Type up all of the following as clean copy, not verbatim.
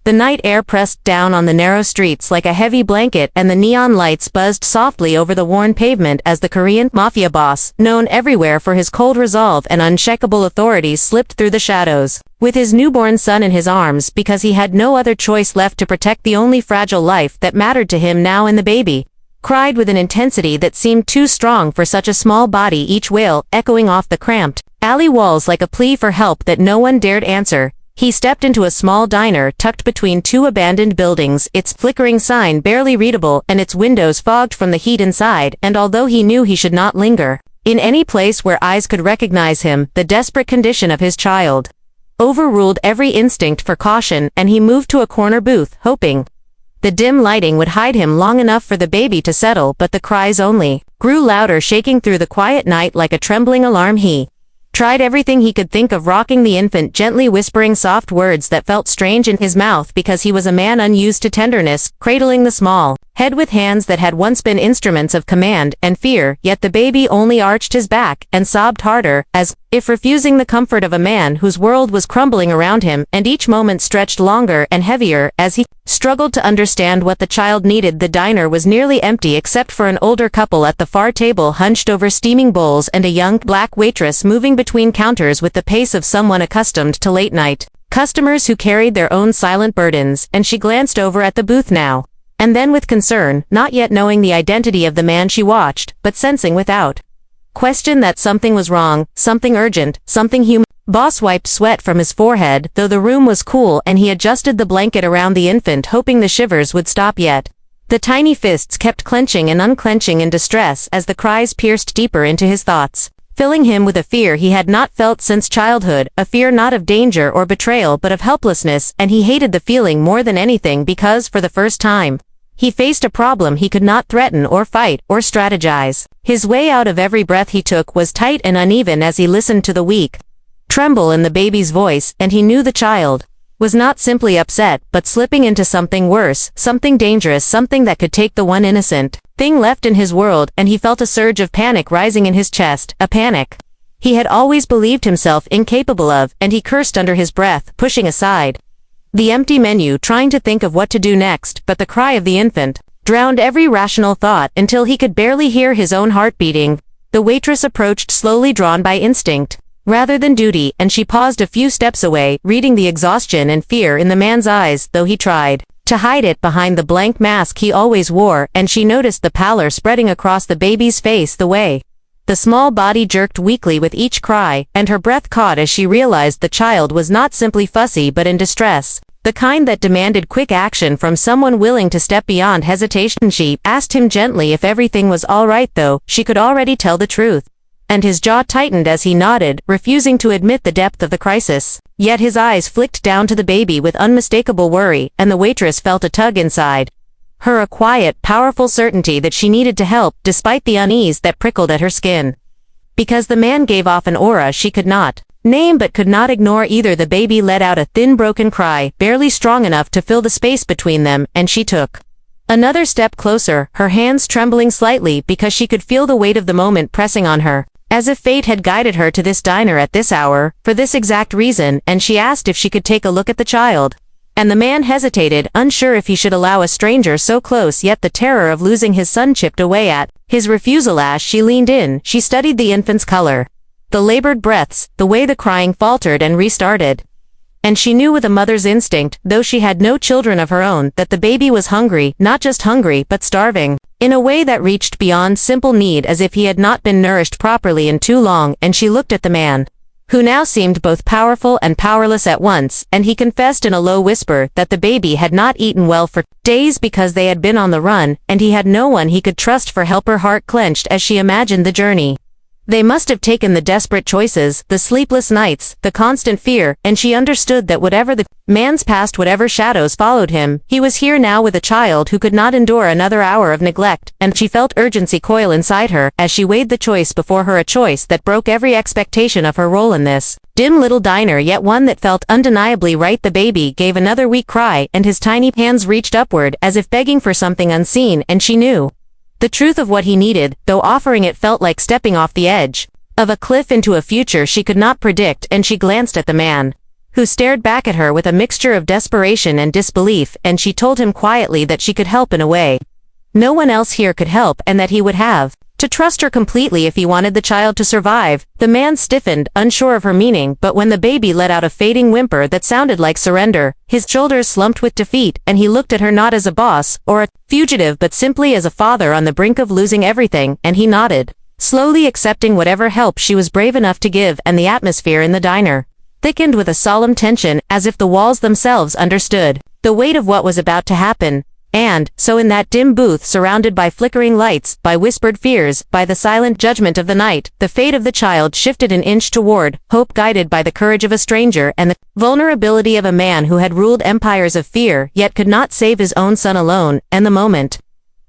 The night air pressed down on the narrow streets like a heavy blanket, and the neon lights buzzed softly over the worn pavement as the Korean Mafia boss, known everywhere for his cold resolve and unshakable authority, slipped through the shadows. With his newborn son in his arms, because he had no other choice left to protect the only fragile life that mattered to him now, and the baby cried with an intensity that seemed too strong for such a small body, each wail echoing off the cramped alley walls like a plea for help that no one dared answer. He stepped into a small diner tucked between two abandoned buildings, its flickering sign barely readable and its windows fogged from the heat inside, and although he knew he should not linger in any place where eyes could recognize him, the desperate condition of his child overruled every instinct for caution, and he moved to a corner booth, hoping the dim lighting would hide him long enough for the baby to settle, but the cries only grew louder, shaking through the quiet night like a trembling alarm. He tried everything he could think of, rocking the infant gently, whispering soft words that felt strange in his mouth because he was a man unused to tenderness, cradling the small head with hands that had once been instruments of command and fear, yet the baby only arched his back and sobbed harder, as if refusing the comfort of a man whose world was crumbling around him, and each moment stretched longer and heavier as he struggled to understand what the child needed. The diner was nearly empty except for an older couple at the far table hunched over steaming bowls and a young black waitress moving between counters with the pace of someone accustomed to late-night customers who carried their own silent burdens, and she glanced over at the booth now and then with concern, not yet knowing the identity of the man she watched, but sensing without question that something was wrong, something urgent, something human. Boss wiped sweat from his forehead, though the room was cool, and he adjusted the blanket around the infant, hoping the shivers would stop, yet the tiny fists kept clenching and unclenching in distress as the cries pierced deeper into his thoughts, filling him with a fear he had not felt since childhood, a fear not of danger or betrayal but of helplessness, and he hated the feeling more than anything because, for the first time, he faced a problem he could not threaten or fight or strategize. His way out of every breath he took was tight and uneven as he listened to the weak tremble in the baby's voice, and he knew the child was not simply upset, but slipping into something worse, something dangerous, something that could take the one innocent thing left in his world, and he felt a surge of panic rising in his chest, a panic he had always believed himself incapable of, and he cursed under his breath, pushing aside the empty menu, trying to think of what to do next, but the cry of the infant drowned every rational thought until he could barely hear his own heart beating. The waitress approached slowly, drawn by instinct rather than duty, and she paused a few steps away, reading the exhaustion and fear in the man's eyes, though he tried to hide it behind the blank mask he always wore, and she noticed the pallor spreading across the baby's face, the way the small body jerked weakly with each cry, and her breath caught as she realized the child was not simply fussy but in distress, the kind that demanded quick action from someone willing to step beyond hesitation. She asked him gently if everything was all right, though she could already tell the truth, and his jaw tightened as he nodded, refusing to admit the depth of the crisis. Yet his eyes flicked down to the baby with unmistakable worry, and the waitress felt a tug inside her, a quiet, powerful certainty that she needed to help, despite the unease that prickled at her skin. Because the man gave off an aura she could not name but could not ignore either. The baby let out a thin, broken cry, barely strong enough to fill the space between them, and she took another step closer, her hands trembling slightly because she could feel the weight of the moment pressing on her, as if fate had guided her to this diner at this hour, for this exact reason, and she asked if she could take a look at the child. And the man hesitated, unsure if he should allow a stranger so close, yet the terror of losing his son chipped away at his refusal. As she leaned in, she studied the infant's color, the labored breaths, the way the crying faltered and restarted. And she knew with a mother's instinct, though she had no children of her own, that the baby was hungry, not just hungry but starving, in a way that reached beyond simple need, as if he had not been nourished properly in too long. And she looked at the man, who now seemed both powerful and powerless at once, and he confessed in a low whisper that the baby had not eaten well for days because they had been on the run, and he had no one he could trust for help. Her heart clenched as she imagined the journey they must have taken, the desperate choices, the sleepless nights, the constant fear, and she understood that whatever the man's past, whatever shadows followed him, he was here now with a child who could not endure another hour of neglect, and she felt urgency coil inside her as she weighed the choice before her, a choice that broke every expectation of her role in this dim little diner, yet one that felt undeniably right. The baby gave another weak cry, and his tiny hands reached upward as if begging for something unseen, and she knew the truth of what he needed, though offering it felt like stepping off the edge of a cliff into a future she could not predict. And she glanced at the man, who stared back at her with a mixture of desperation and disbelief, and she told him quietly that she could help in a way no one else here could help, and that he would have to trust her completely if he wanted the child to survive. The man stiffened, unsure of her meaning, but when the baby let out a fading whimper that sounded like surrender, his shoulders slumped with defeat, and he looked at her not as a boss or a fugitive but simply as a father on the brink of losing everything, and he nodded, slowly accepting whatever help she was brave enough to give, and the atmosphere in the diner thickened with a solemn tension, as if the walls themselves understood the weight of what was about to happen. And so in that dim booth, surrounded by flickering lights, by whispered fears, by the silent judgment of the night, the fate of the child shifted an inch toward hope, guided by the courage of a stranger and the vulnerability of a man who had ruled empires of fear, yet could not save his own son alone. And the moment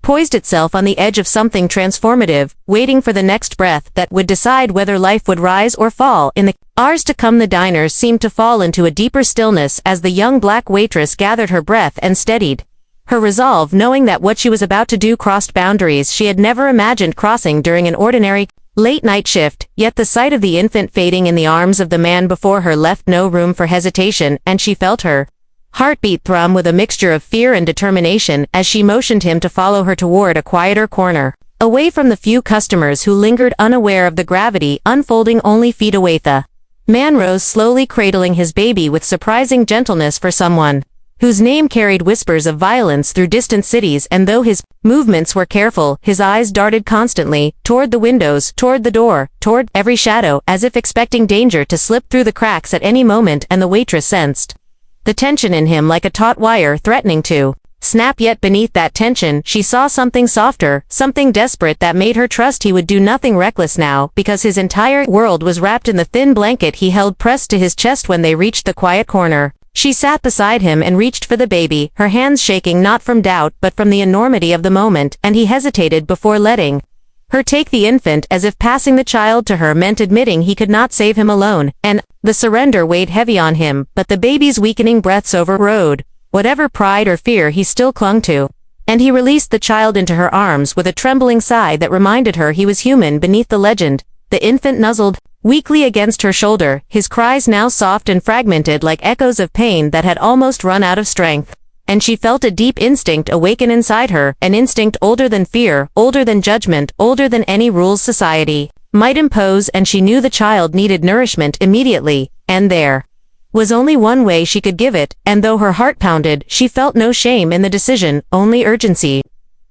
poised itself on the edge of something transformative, waiting for the next breath that would decide whether life would rise or fall. In the hours to come, the diner seemed to fall into a deeper stillness as the young black waitress gathered her breath and steadied her resolve, knowing that what she was about to do crossed boundaries she had never imagined crossing during an ordinary late-night shift. Yet the sight of the infant fading in the arms of the man before her left no room for hesitation, and she felt her heartbeat thrum with a mixture of fear and determination as she motioned him to follow her toward a quieter corner, away from the few customers who lingered, unaware of the gravity unfolding only feet away. The man rose slowly, cradling his baby with surprising gentleness for someone whose name carried whispers of violence through distant cities, and though his movements were careful, his eyes darted constantly toward the windows, toward the door, toward every shadow, as if expecting danger to slip through the cracks at any moment. And the waitress sensed the tension in him like a taut wire threatening to snap, yet beneath that tension she saw something softer, something desperate that made her trust he would do nothing reckless now, because his entire world was wrapped in the thin blanket he held pressed to his chest. When they reached the quiet corner, she sat beside him and reached for the baby, her hands shaking not from doubt but from the enormity of the moment, and he hesitated before letting her take the infant, as if passing the child to her meant admitting he could not save him alone, and the surrender weighed heavy on him, but the baby's weakening breaths overrode whatever pride or fear he still clung to, and he released the child into her arms with a trembling sigh that reminded her he was human beneath the legend. The infant nuzzled weakly against her shoulder, his cries now soft and fragmented like echoes of pain that had almost run out of strength. And she felt a deep instinct awaken inside her, an instinct older than fear, older than judgment, older than any rules society might impose, and she knew the child needed nourishment immediately, and there was only one way she could give it, and though her heart pounded, she felt no shame in the decision, only urgency.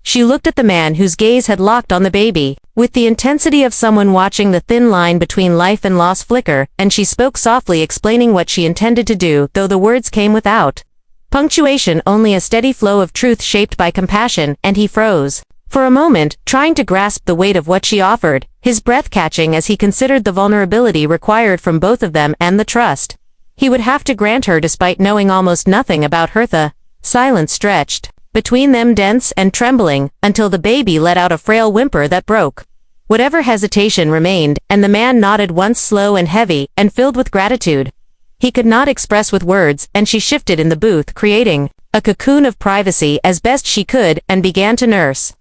She looked at the man whose gaze had locked on the baby, with the intensity of someone watching the thin line between life and loss flicker, and she spoke softly, explaining what she intended to do, though the words came without punctuation, only a steady flow of truth shaped by compassion. And he froze for a moment, trying to grasp the weight of what she offered, his breath catching as he considered the vulnerability required from both of them and the trust he would have to grant her despite knowing almost nothing about her. The silence stretched between them, dense and trembling, until the baby let out a frail whimper that broke whatever hesitation remained, and the man nodded once, slow and heavy, and filled with gratitude he could not express with words, and she shifted in the booth, creating a cocoon of privacy as best she could, and began to nurse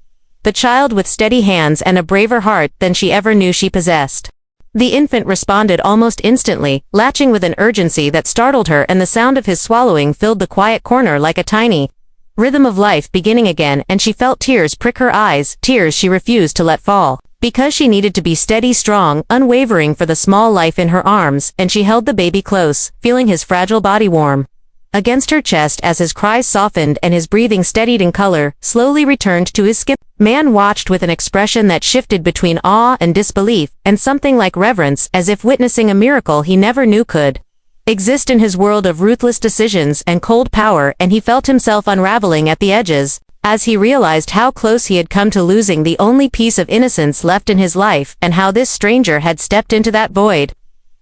the child with steady hands and a braver heart than she ever knew she possessed. The infant responded almost instantly, latching with an urgency that startled her, and the sound of his swallowing filled the quiet corner like a tiny rhythm of life beginning again, and she felt tears prick her eyes, tears she refused to let fall, because she needed to be steady, strong, unwavering for the small life in her arms, and she held the baby close, feeling his fragile body warm against her chest as his cries softened and his breathing steadied and color slowly returned to his skin. Man watched with an expression that shifted between awe and disbelief, and something like reverence, as if witnessing a miracle he never knew could exist in his world of ruthless decisions and cold power, and he felt himself unraveling at the edges, as he realized how close he had come to losing the only piece of innocence left in his life, and how this stranger had stepped into that void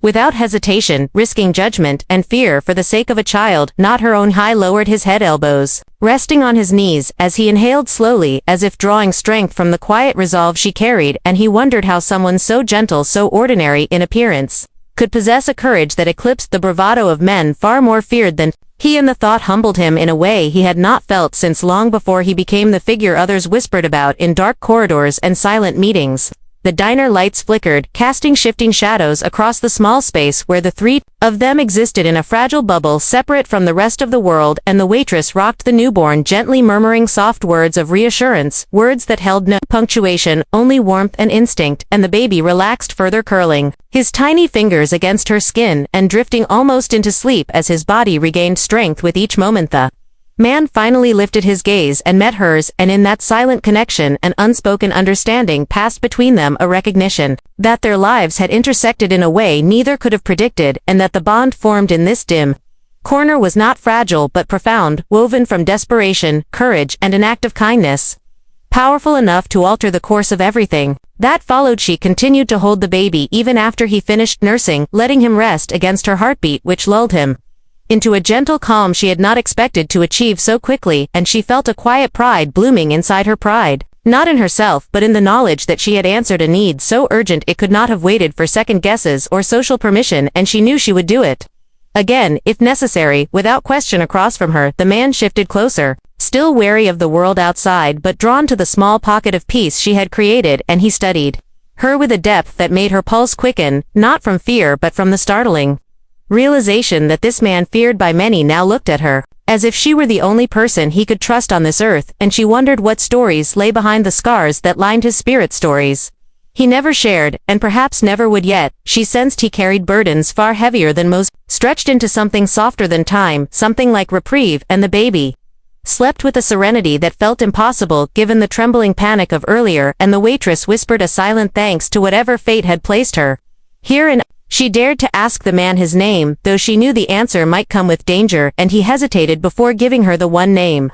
without hesitation, risking judgment and fear for the sake of a child, not her own. High lowered his head, elbows resting on his knees, as he inhaled slowly, as if drawing strength from the quiet resolve she carried, and he wondered how someone so gentle, so ordinary in appearance, could possess a courage that eclipsed the bravado of men far more feared than he, and the thought humbled him in a way he had not felt since long before he became the figure others whispered about in dark corridors and silent meetings. the diner lights flickered, casting shifting shadows across the small space where the three of them existed in a fragile bubble separate from the rest of the world, and the waitress rocked the newborn gently, murmuring soft words of reassurance, words that held no punctuation, only warmth and instinct, and the baby relaxed further, curling his tiny fingers against her skin and drifting almost into sleep as his body regained strength with each moment. The man finally lifted his gaze and met hers, and in that silent connection an unspoken understanding passed between them, a recognition that their lives had intersected in a way neither could have predicted, and that the bond formed in this dim corner was not fragile but profound, woven from desperation, courage, and an act of kindness, powerful enough to alter the course of everything that followed. She continued to hold the baby even after he finished nursing, letting him rest against her heartbeat, which lulled him into a gentle calm she had not expected to achieve so quickly, and she felt a quiet pride blooming inside her, pride not in herself but in the knowledge that she had answered a need so urgent it could not have waited for second guesses or social permission, and she knew she would do it again, if necessary. Without question, across from her, the man shifted closer, still wary of the world outside but drawn to the small pocket of peace she had created, and he studied her with a depth that made her pulse quicken, not from fear but from the startling realization that this man, feared by many, now looked at her as if she were the only person he could trust on this earth, and she wondered what stories lay behind the scars that lined his spirit, stories he never shared, and perhaps never would yet. She sensed he carried burdens far heavier than most, stretched into something softer than time, something like reprieve, and the baby slept with a serenity that felt impossible given the trembling panic of earlier, and the waitress whispered a silent thanks to whatever fate had placed her here, and she dared to ask the man his name, though she knew the answer might come with danger, and he hesitated before giving her the one name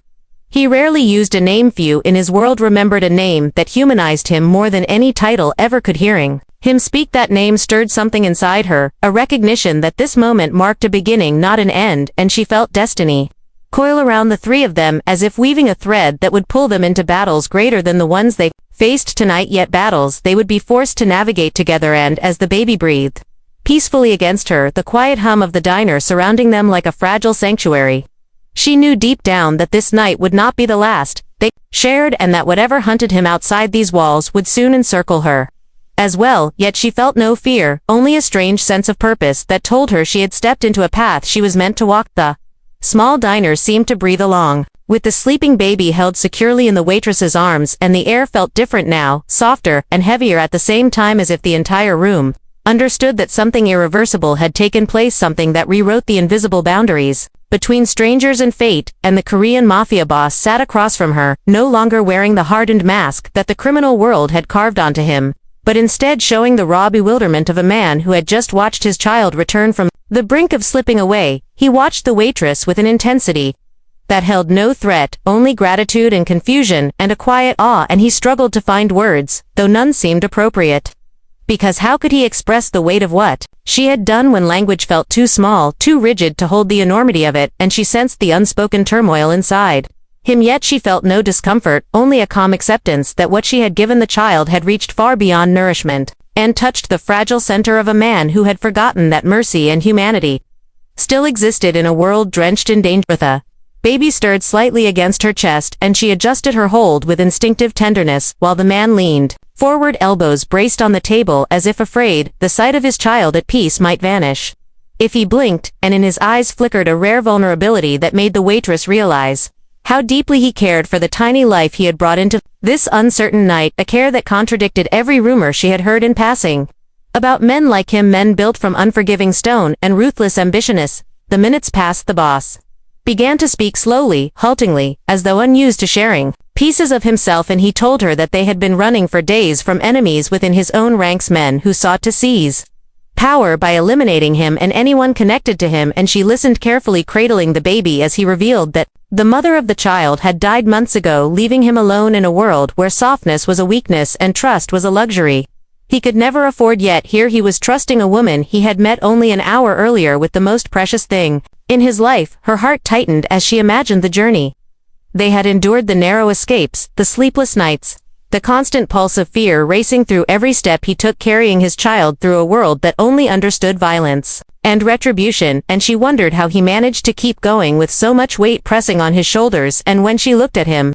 he rarely used, a name few in his world remembered, a name that humanized him more than any title ever could. Hearing him speak that name stirred something inside her, a recognition that this moment marked a beginning, not an end, and she felt destiny coil around the three of them as if weaving a thread that would pull them into battles greater than the ones they faced tonight, yet battles they would be forced to navigate together. And as the baby breathed peacefully against her, the quiet hum of the diner surrounding them like a fragile sanctuary, she knew deep down that this night would not be the last they shared, and that whatever hunted him outside these walls would soon encircle her as well. Yet she felt no fear, only a strange sense of purpose that told her she had stepped into a path she was meant to walk. The small diner seemed to breathe along, with the sleeping baby held securely in the waitress's arms, and the air felt different now, softer and heavier at the same time, as if the entire room understood that something irreversible had taken place, something that rewrote the invisible boundaries between strangers and fate. And the Korean Mafia boss sat across from her, no longer wearing the hardened mask that the criminal world had carved onto him, but instead showing the raw bewilderment of a man who had just watched his child return from the brink of slipping away. He watched the waitress with an intensity that held no threat, only gratitude and confusion, and a quiet awe, and he struggled to find words, though none seemed appropriate. Because how could he express the weight of what she had done when language felt too small, too rigid to hold the enormity of it, and she sensed the unspoken turmoil inside him. Yet she felt no discomfort, only a calm acceptance that what she had given the child had reached far beyond nourishment, and touched the fragile center of a man who had forgotten that mercy and humanity still existed in a world drenched in danger. The baby stirred slightly against her chest, and she adjusted her hold with instinctive tenderness, while the man leaned forward, elbows braced on the table, as if afraid the sight of his child at peace might vanish if he blinked, and in his eyes flickered a rare vulnerability that made the waitress realize how deeply he cared for the tiny life he had brought into this uncertain night, a care that contradicted every rumor she had heard in passing about men like him, men built from unforgiving stone and ruthless ambitionness. The minutes passed. The boss began to speak slowly, haltingly, as though unused to sharing pieces of himself, and he told her that they had been running for days from enemies within his own ranks, men who sought to seize power by eliminating him and anyone connected to him. And she listened carefully, cradling the baby as he revealed that the mother of the child had died months ago, leaving him alone in a world where softness was a weakness and trust was a luxury he could never afford. Yet here he was trusting a woman he had met only an hour earlier with the most precious thing in his life. Her heart tightened as she imagined the journey they had endured, the narrow escapes, the sleepless nights, the constant pulse of fear racing through every step he took, carrying his child through a world that only understood violence and retribution. And she wondered how he managed to keep going with so much weight pressing on his shoulders. And when she looked at him,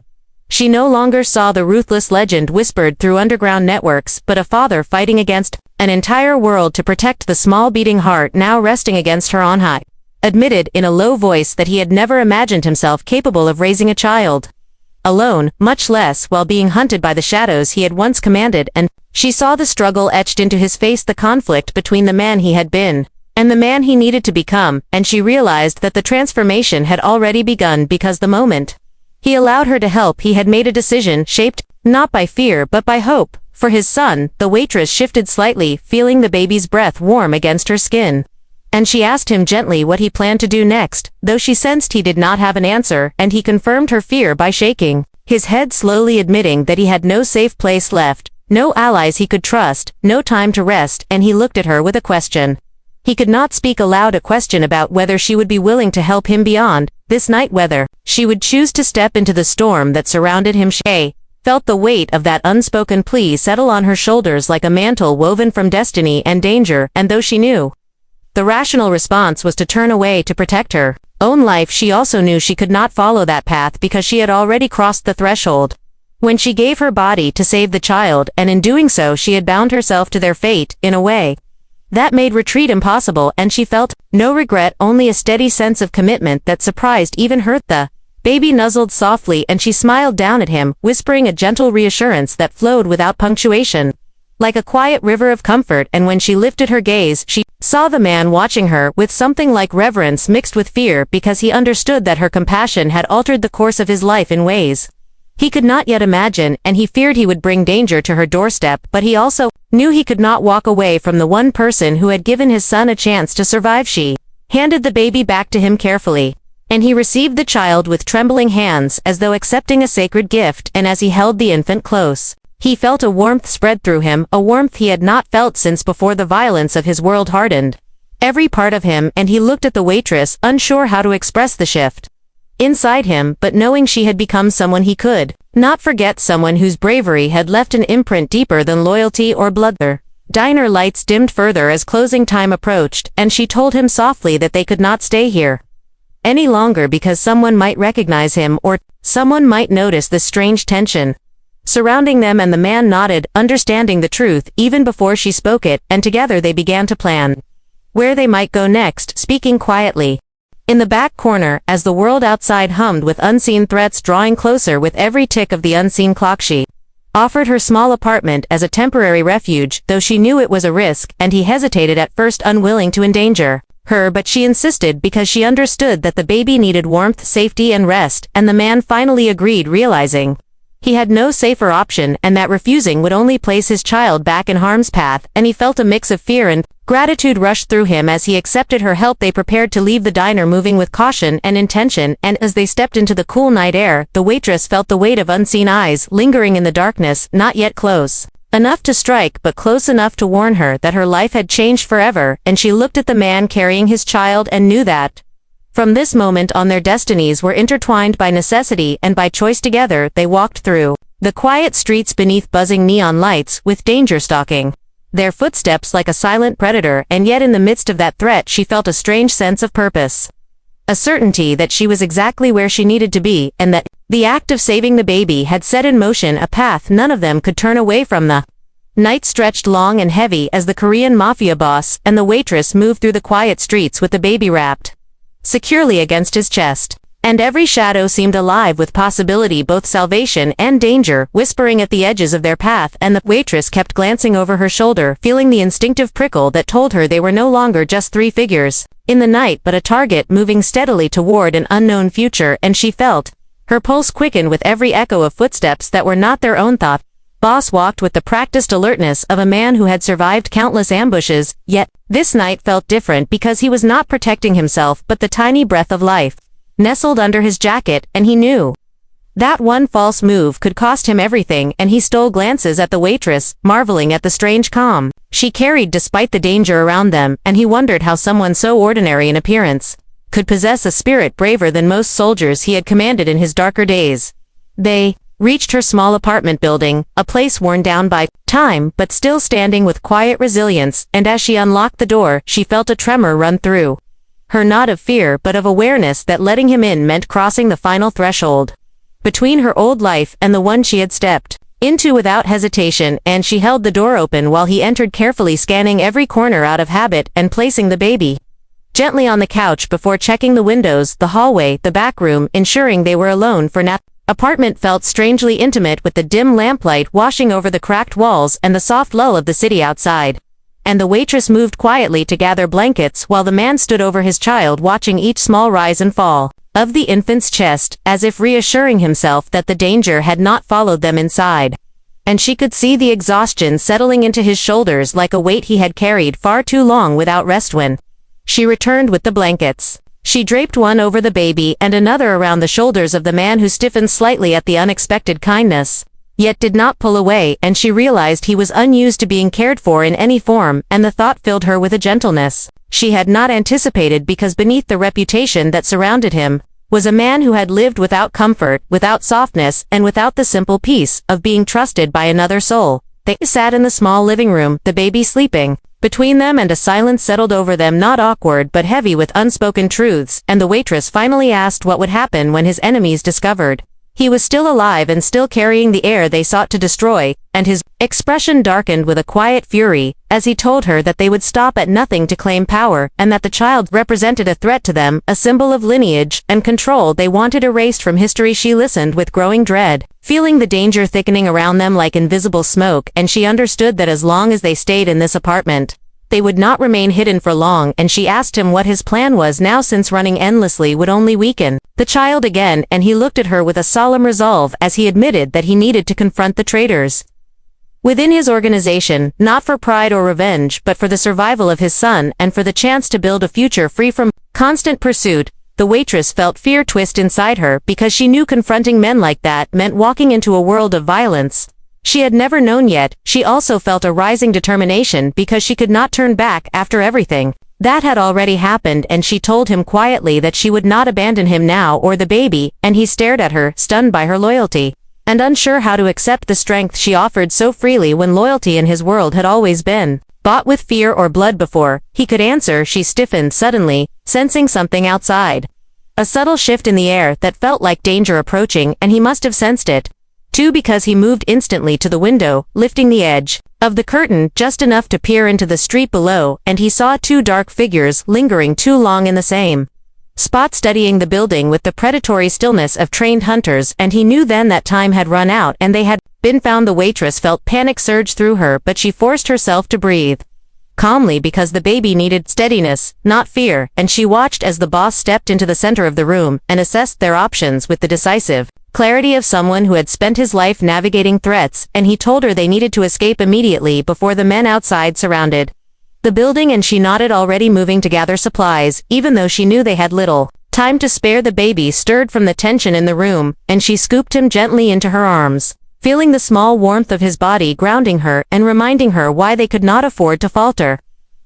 She no longer saw the ruthless legend whispered through underground networks, but a father fighting against an entire world to protect the small beating heart now resting against her on high. Admitted in a low voice that he had never imagined himself capable of raising a child alone, much less while being hunted by the shadows he had once commanded, and she saw the struggle etched into his face, the conflict between the man he had been and the man he needed to become, and she realized that the transformation had already begun because the moment he allowed her to help, he had made a decision shaped not by fear but by hope. For his son, the waitress shifted slightly, feeling the baby's breath warm against her skin. And she asked him gently what he planned to do next, though she sensed he did not have an answer, and he confirmed her fear by shaking his head slowly, admitting that he had no safe place left, no allies he could trust, no time to rest, and he looked at her with a question. He could not speak aloud, a question about whether she would be willing to help him beyond this night, whether she would choose to step into the storm that surrounded him. She felt the weight of that unspoken plea settle on her shoulders like a mantle woven from destiny and danger, and though she knew the rational response was to turn away to protect her own life, she also knew she could not follow that path because she had already crossed the threshold when she gave her body to save the child, and in doing so she had bound herself to their fate in a way that made retreat impossible, and she felt no regret, only a steady sense of commitment that surprised even her. The baby nuzzled softly and she smiled down at him, whispering a gentle reassurance that flowed without punctuation, like a quiet river of comfort, and when she lifted her gaze, she saw the man watching her with something like reverence mixed with fear, because he understood that her compassion had altered the course of his life in ways he could not yet imagine, and he feared he would bring danger to her doorstep, but he also knew he could not walk away from the one person who had given his son a chance to survive. She handed the baby back to him carefully, and he received the child with trembling hands as though accepting a sacred gift, and as he held the infant close, he felt a warmth spread through him, a warmth he had not felt since before the violence of his world hardened every part of him, and he looked at the waitress, unsure how to express the shift inside him, but knowing she had become someone he could not forget, someone whose bravery had left an imprint deeper than loyalty or blood. The diner lights dimmed further as closing time approached, and she told him softly that they could not stay here any longer because someone might recognize him, or someone might notice the strange tension surrounding them, and the man nodded, understanding the truth even before she spoke it, and together they began to plan where they might go next, speaking quietly in the back corner as the world outside hummed with unseen threats drawing closer with every tick of the unseen clock. She offered her small apartment as a temporary refuge, though she knew it was a risk, and he hesitated at first, unwilling to endanger her, but she insisted because she understood that the baby needed warmth, safety, and rest, and the man finally agreed, realizing he had no safer option and that refusing would only place his child back in harm's path, and he felt a mix of fear and gratitude rush through him as he accepted her help. They prepared to leave the diner, moving with caution and intention, and as they stepped into the cool night air, the waitress felt the weight of unseen eyes lingering in the darkness, not yet close enough to strike but close enough to warn her that her life had changed forever, and she looked at the man carrying his child and knew that from this moment on their destinies were intertwined by necessity and by choice. Together they walked through the quiet streets beneath buzzing neon lights, with danger stalking their footsteps like a silent predator, and yet in the midst of that threat she felt a strange sense of purpose. A certainty that she was exactly where she needed to be, and that the act of saving the baby had set in motion a path none of them could turn away from. The night stretched long and heavy as the Korean Mafia boss and the waitress moved through the quiet streets with the baby wrapped securely against his chest. And every shadow seemed alive with possibility, both salvation and danger, whispering at the edges of their path, and the waitress kept glancing over her shoulder, feeling the instinctive prickle that told her they were no longer just three figures in the night but a target moving steadily toward an unknown future, and she felt her pulse quicken with every echo of footsteps that were not their own. Thought boss walked with the practiced alertness of a man who had survived countless ambushes, yet this night felt different because he was not protecting himself but the tiny breath of life nestled under his jacket, and he knew that one false move could cost him everything, and he stole glances at the waitress, marveling at the strange calm she carried despite the danger around them, and he wondered how someone so ordinary in appearance could possess a spirit braver than most soldiers he had commanded in his darker days. They reached her small apartment building, a place worn down by time but still standing with quiet resilience, and as she unlocked the door, she felt a tremor run through her, not of fear but of awareness that letting him in meant crossing the final threshold. between her old life and the one she had stepped into without hesitation, and she held the door open while he entered, carefully scanning every corner out of habit and placing the baby gently on the couch before checking the windows, the hallway, the back room, ensuring they were alone for nap. Apartment felt strangely intimate with the dim lamplight washing over the cracked walls and the soft lull of the city outside. And the waitress moved quietly to gather blankets while the man stood over his child, watching each small rise and fall of the infant's chest, as if reassuring himself that the danger had not followed them inside. And she could see the exhaustion settling into his shoulders like a weight he had carried far too long without rest. When she returned with the blankets, she draped one over the baby and another around the shoulders of the man, who stiffened slightly at the unexpected kindness, yet did not pull away, and she realized he was unused to being cared for in any form, and the thought filled her with a gentleness she had not anticipated, because beneath the reputation that surrounded him was a man who had lived without comfort, without softness, and without the simple peace of being trusted by another soul. They sat in the small living room, the baby sleeping between them, and a silence settled over them, not awkward but heavy with unspoken truths, and the waitress finally asked what would happen when his enemies discovered he was still alive and still carrying the air they sought to destroy, and his expression darkened with a quiet fury as he told her that they would stop at nothing to claim power, and that the child represented a threat to them, a symbol of lineage and control they wanted erased from history. She listened with growing dread, feeling the danger thickening around them like invisible smoke, and she understood that as long as they stayed in this apartment, they would not remain hidden for long. And she asked him what his plan was now, since running endlessly would only weaken the child again, and he looked at her with a solemn resolve as he admitted that he needed to confront the traitors within his organization, not for pride or revenge, but for the survival of his son and for the chance to build a future free from constant pursuit. The waitress felt fear twist inside her, because she knew confronting men like that meant walking into a world of violence she had never known yet. She also felt a rising determination, because she could not turn back after everything that had already happened, and she told him quietly that she would not abandon him now or the baby, and he stared at her, stunned by her loyalty, and unsure how to accept the strength she offered so freely, when loyalty in his world had always been bought with fear or blood. Before he could answer, she stiffened suddenly, sensing something outside. A subtle shift in the air that felt like danger approaching, and he must have sensed it too, because he moved instantly to the window, lifting the edge of the curtain just enough to peer into the street below, and he saw two dark figures lingering too long in the same spot, studying the building with the predatory stillness of trained hunters, and he knew then that time had run out and they had been found. The waitress felt panic surge through her, but she forced herself to breathe calmly, because the baby needed steadiness, not fear, and she watched as the boss stepped into the center of the room and assessed their options with the decisive clarity of someone who had spent his life navigating threats, and he told her they needed to escape immediately before the men outside surrounded the building, and she nodded, already moving to gather supplies, even though she knew they had little time to spare. The baby stirred from the tension in the room, and she scooped him gently into her arms, feeling the small warmth of his body grounding her and reminding her why they could not afford to falter.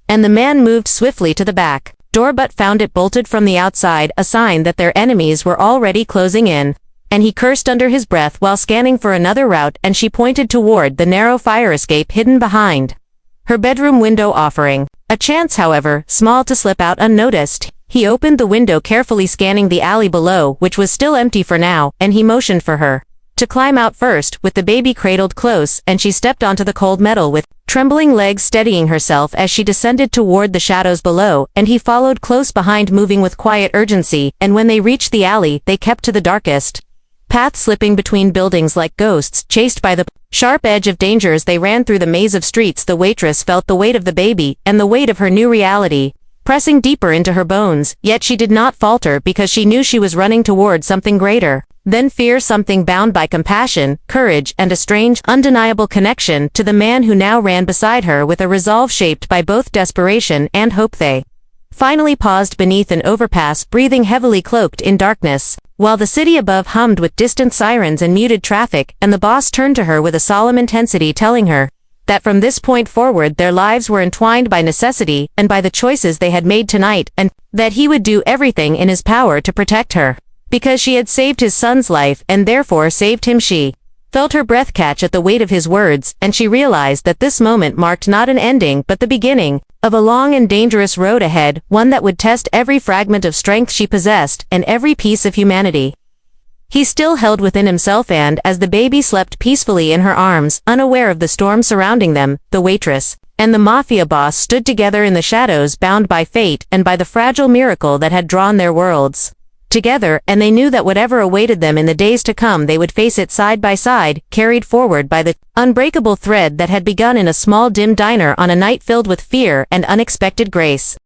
And the man moved swiftly to the back door, but found it bolted from the outside, a sign that their enemies were already closing in. And he cursed under his breath while scanning for another route, and she pointed toward the narrow fire escape hidden behind her bedroom window, offering a chance, however small, to slip out unnoticed. He opened the window, carefully scanning the alley below, which was still empty for now, and he motioned for her to climb out first, with the baby cradled close, and she stepped onto the cold metal with trembling legs, steadying herself as she descended toward the shadows below, and he followed close behind, moving with quiet urgency. And when they reached the alley, they kept to the darkest path, slipping between buildings like ghosts, chased by the sharp edge of danger. As they ran through the maze of streets, the waitress felt the weight of the baby and the weight of her new reality pressing deeper into her bones, yet she did not falter, because she knew she was running toward something greater than fear, something bound by compassion, courage, and a strange, undeniable connection to the man who now ran beside her, with a resolve shaped by both desperation and hope. They finally paused beneath an overpass, breathing heavily, cloaked in darkness, while the city above hummed with distant sirens and muted traffic, and the boss turned to her with a solemn intensity, telling her that from this point forward their lives were entwined by necessity and by the choices they had made tonight, and that he would do everything in his power to protect her, because she had saved his son's life and therefore saved him. She felt her breath catch at the weight of his words, and she realized that this moment marked not an ending but the beginning of a long and dangerous road ahead, one that would test every fragment of strength she possessed and every piece of humanity He still held within himself, and, as the baby slept peacefully in her arms, unaware of the storm surrounding them, the waitress and the Mafia boss stood together in the shadows, bound by fate and by the fragile miracle that had drawn their worlds together, and they knew that whatever awaited them in the days to come, they would face it side by side, carried forward by the unbreakable thread that had begun in a small dim diner on a night filled with fear and unexpected grace.